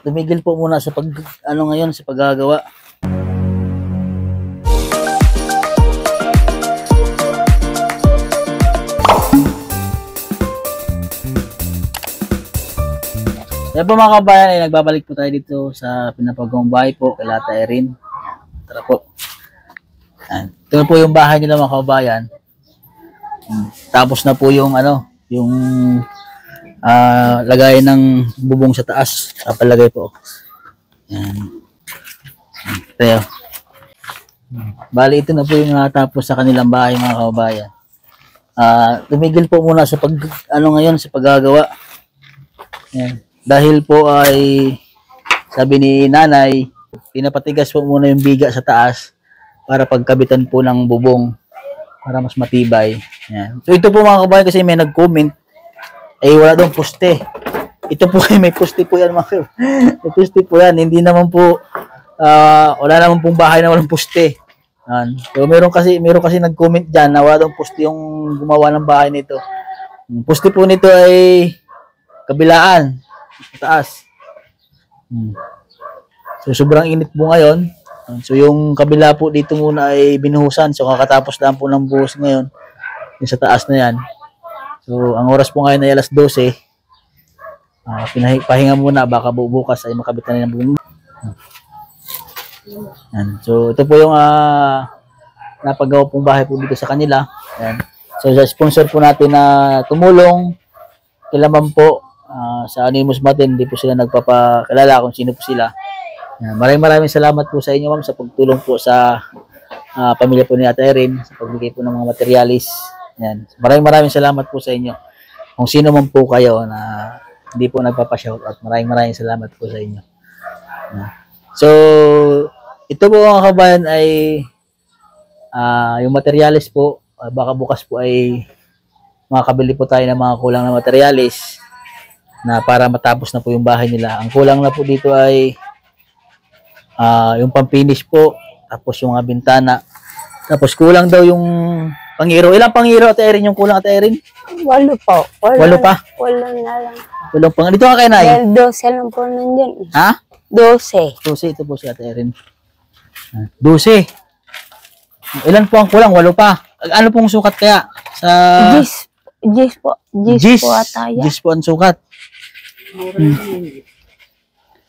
Tumigil po muna sa ngayon sa paggagawa. Kaya po mga kabayan, ay nagbabalik po tayo dito sa pinapagawang bahay po kay Ate Erin. Tara po. Ito na po yung bahay nila mga kabayan. Tapos na po yung lagay ng bubong sa taas. Kapalagay po. Yan. Ito. Bali ito na po yung natapos sa kanilang bahay mga kabayan. Tumigil po muna sa ngayon sa paggagawa. Yan. Dahil po ay sabi ni nanay, pinapatigas po muna yung biga sa taas para pagkabitan po ng bubong para mas matibay. Yan. So ito po mga kabayan, kasi may nag-comment ay wala daw poste. Ito po ay may poste po yan mga may poste po yan. Hindi naman po wala naman pong bahay na walang poste. Yan. So meron kasi nag-comment diyan na wala daw poste yung gumawa ng bahay nito. Yung poste po nito ay kabilaan, taas. So sobrang init po ngayon. So yung kabila po dito muna ay binuhusan. So kakatapos lang po ng buhos ngayon. Yung sa taas na yan. So ang oras po ngayon ay alas 12. Pahinga muna, baka bukas ay makabitan na ng buhos. So ito po yung napagawa pong bahay po dito sa kanila. Yan. So sa sponsor po natin na tumulong, kilaman po sa Animus Matin, hindi po sila nagpapakilala kung sino po sila. Maraming salamat po sa inyo ma'am sa pagtulong po sa pamilya po ni Ate Erin sa pagbigay po ng mga materialis. Yan. Maraming salamat po sa inyo. Kung sino man po kayo na hindi po nagpapa-shoutout, maraming salamat po sa inyo. Yan. So ito po mga kabayan ay yung materialis po, baka bukas po ay makakabili po tayo ng mga kulang na materialis na para matapos na po yung bahay nila. Ang kulang na po dito ay yung pang-finish po, tapos yung mga bintana. Tapos kulang daw yung pangiro. Ilang pangiro Ate Erin yung kulang Ate Erin? 8 po. 8 pa? 8 na lang. Kulang pang. Dito ka kay Nay? 12 lang po nandiyan. Ha? 12. 12, ito po si Ate Erin. 12. Ilan po ang kulang? 8 pa. Ano pong sukat kaya? Sa... Gis po. Gis po ataya. Gis po ang sukat.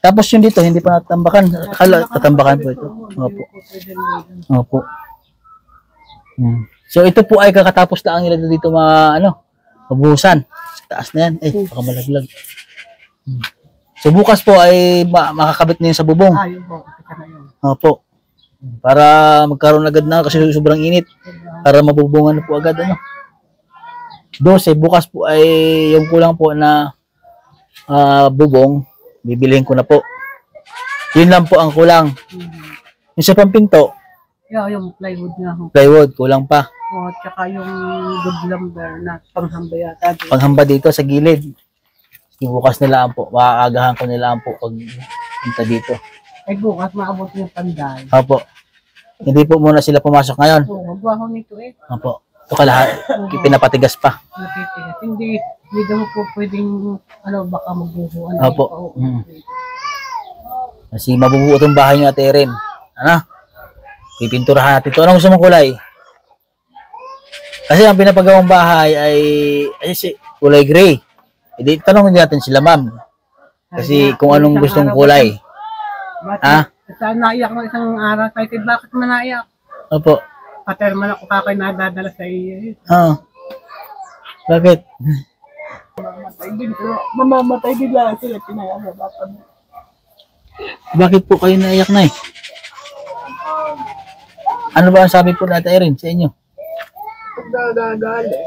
Tapos yung dito, hindi pa natambakan. Tatambakan po ito. Opo. So ito po ay kakatapos lang nila dito mabuhusan. Sa taas na yan. Baka malaglag. So bukas po ay makakabit na yun sa bubong. Opo. Para magkaroon agad na kasi sobrang init. Para mabubungan na po agad 12. Bukas po ay yung kulang po na bubong. Bibilihin ko na po. Yun lang po ang kulang. Yung sa pampinto. Yung plywood nga. Plywood, kulang pa. Tsaka yung good lumber na panghamba yata. Panghamba dito sa gilid. Bukas nila po. Maaagahan ko nila po pag punta dito. Ay bukas maabot yung panday. Opo. Hindi po muna sila pumasok ngayon. Magwaho nito Opo. Ito kalahat. Pinapatigas pa. Napitigas. Hindi daw po pwedeng baka magbuho. Opo. Kasi mabubuo itong bahay niyo Ate Erin. Pipinturahan natin ito. Anong gusto mong kulay? Kasi ang pinapagawang bahay ay kulay gray. Hindi, tanongin natin sila ma'am. Kasi kung anong gustong kulay. Naiyak mo isang araw. Kahit bakit manaiyak? Opo. Paterman ako kakay nadadala sa iyo. Bakit? Mamamatay din lang sila pinayagabapan. Bakit po kayo naiyak na Ano ba ang sabi po natin Erin sa inyo? Nagagalit.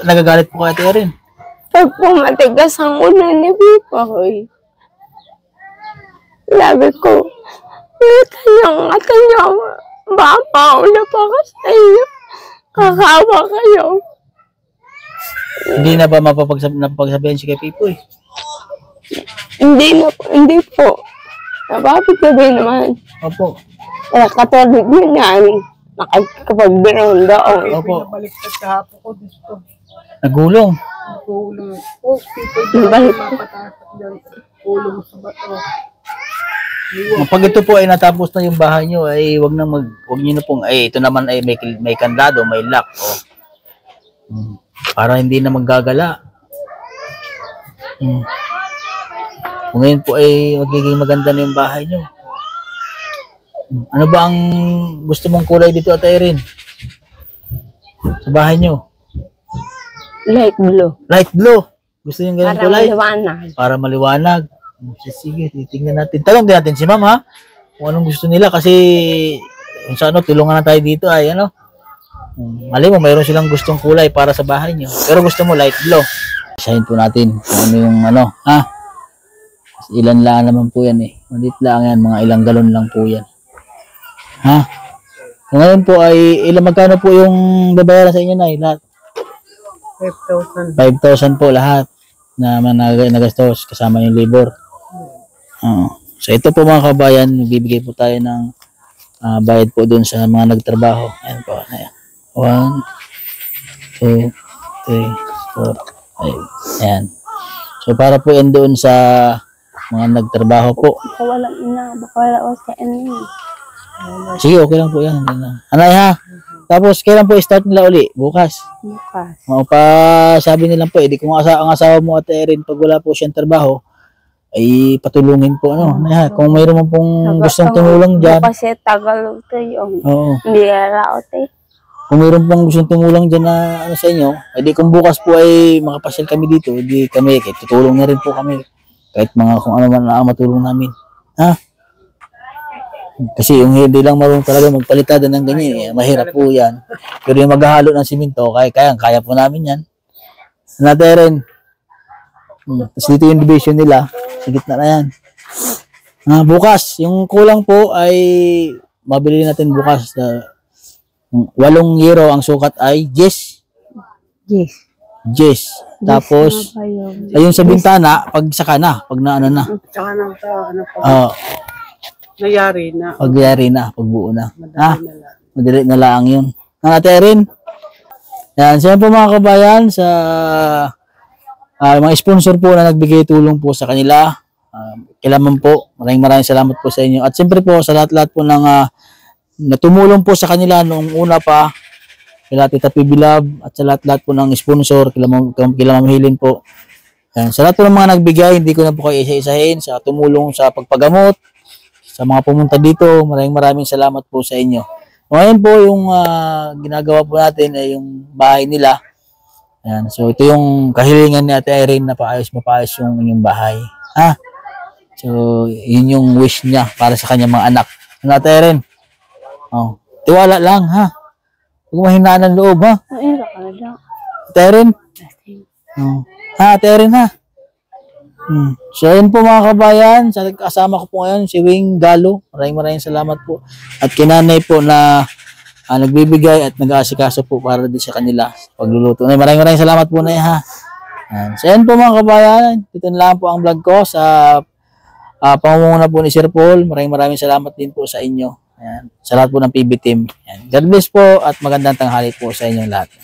Nagagalit po kayo Ate Erin? Pag po matigas ang unan ni Pipa ko Sabi ko, kanya, mapauna pa ka sa iyo. Kakawa kayo. Hindi na ba napapagsabihan si kay Pipoy? Hindi po. Napapagsabihin naman. Opo. Katulad yun yan. Nakapagbiron doon. Opo. Baliktad kahapon ko dito. Nagulong. Ulo. Oh, people Balik. mapatatak dyan. Ulo mo sa bato. Pag ito po ay natapos na yung bahay nyo, ay wag niyo na pong, ay ito naman ay may kandado, may lock. Para hindi na maggagala. Kung ngayon po ay magiging maganda na yung bahay nyo. Ano ba ang gusto mong kulay dito, Ate Erin? Sa bahay nyo? Light blue. Light blue. Gusto niyo ganyan Para kulay? maliwanag. Para maliwanag. Sige, titingnan natin. Tanong din natin si Ma'am, ha? Kung anong gusto nila kasi kung sa ano, tulungan na tayo dito ay ano. Mali mo, mayroon silang gustong kulay para sa bahay nyo. Pero gusto mo light blue. Isahin po natin kung ano yung ano, ha? Ilan lang naman po yan eh. Malit lang yan, mga ilang galon lang po yan. Ha? So, ngayon po ay magkano po yung babayaran sa inyo na lahat? 5,000. 5,000 po lahat na nagastos kasama yung labor. So ito po mga kabayan, nagbibigay po tayo ng bayad po dun sa mga nagtrabaho. Ayan po. Ayan. 1, 2, 3, 4, 5. Ayan. So para po yan doon sa mga nagtrabaho po. Baka wala na. Baka wala ko sa inyo. Sige, okay lang po yan. Anay ha. Tapos kailan po start nila uli? Bukas. Bukas. O pa sabi nila po, di kung ang asawa mo Ate Erin pag wala po siyang trabaho, ay patulungin po ano. Kung mayroon mo pong gustong tumulong diyan. Kasi tagal ito yung. Oo. Hindi araw ito. Kung mayroon pong gustong tumulong diyan na ano sa inyo, edi kung bukas po ay makapasyal kami dito, edi kami tutulong na rin po kami. Kahit mga kung ano man ang matulong namin. Ha? Kasi yung hindi lang marunong talaga magpalitada ng ganyan, mahirap po yan. Pero yung maghahalo ng simento, kaya po namin yan. Natin rin. Tapos dito yung division nila, sa gitna na yan. Bukas, yung kulang po ay mabili natin bukas. 8 euro ang sukat ay 10. Yes. Tapos, ayun sa bintana, pag saka na, pag na ano na. Tsaka nang sa ano pa. Nayari na. Pagyari na, pagbuo na. Madali na lang. Madali na lang yun. Natin rin. Yan, siya po mga kabayan sa mga sponsor po na nagbigay tulong po sa kanila. Kailangan po, maraming salamat po sa inyo. At siyempre po sa lahat-lahat po ng natumulong po sa kanila noong una pa, kila Tita Pibilab at sa lahat-lahat po ng sponsor, kila Ma'am Hilin po. Yan, sa lahat po ng mga nagbigay, hindi ko na po kayo isa-isahin sa tumulong sa pagpagamot, sa mga pumunta dito, maraming salamat po sa inyo. Ngayon po yung ginagawa po natin ay yung bahay nila. Ayan, so ito yung kahilingan ni Ate Irene na mapaayos yung inyong bahay. Ha? So yun yung wish niya para sa kanyang mga anak. Ano Ate Irene? Oh, tiwala lang ha. Huwag mahinaan ng loob ha. Ay, baka na daw. Ate Irene? Ha, Ate Irene ha? So ayun po mga kabayan, kasama ko po ngayon si Wing Galo. Maraming salamat po. At kinanay po na nagbibigay at nag-aasikaso po para din sa kanila sa pagluluto. Maraming salamat po na ha. So ayun po mga kabayan, dito na lang po ang vlog ko sa pamumuno po ni Sir Paul. Maraming salamat din po sa inyo. Ayan. Sa lahat po ng PB team. Ayan. God bless po at magandang tanghali po sa inyong lahat.